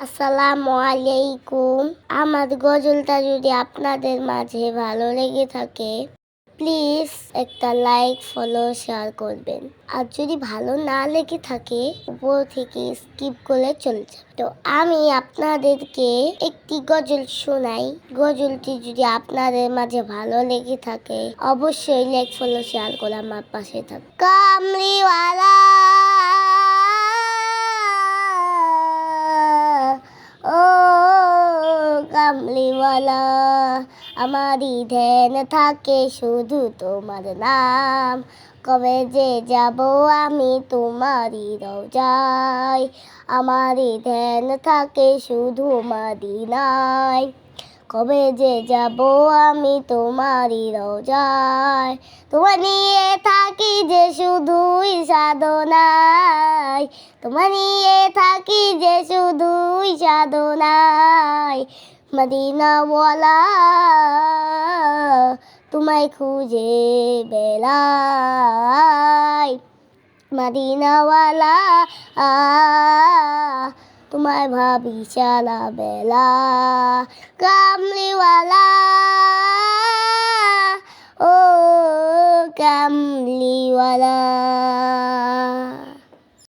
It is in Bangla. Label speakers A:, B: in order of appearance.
A: আসসালামু আলাইকুম। আমার গজলটা যদি আপনাদের মাঝে ভালো লেগে থাকে প্লিজ একটা লাইক ফলো শেয়ার করবেন। আর যদি ভালো না লেগে থাকে উপর থেকে স্কিপ করে চলে যাবে। তো আমি আপনাদেরকে একটি গজল শোনাই। গজলটি যদি আপনাদের মাঝে ভালো লেগে থাকে অবশ্যই লাইক ফলো শেয়ার করে আমার পাশে থাকবে। কামলিওয়ালা ও কামলিওয়ালা, আমারই ধ্যান থাকে শুধু তোমার নাম। কবে যে যাব আমি তোমারই রওজায়, আমারই ধ্যান থাকে শুধু মদিনায়। কবে যে যাব আমি তোমারই রওজায়, তোমার নিয়ে থাকি যে শুধুই সাধনায়, তোমার নিয়ে থাকি যে শুধুই সাধনায়। মদিনাওয়ালা তোমায় খুঁজে বেড়াই, মদিনাওয়ালা তোমায় ভাবি সারা বেলা। কামলিওয়ালা ও কামলিওয়ালা।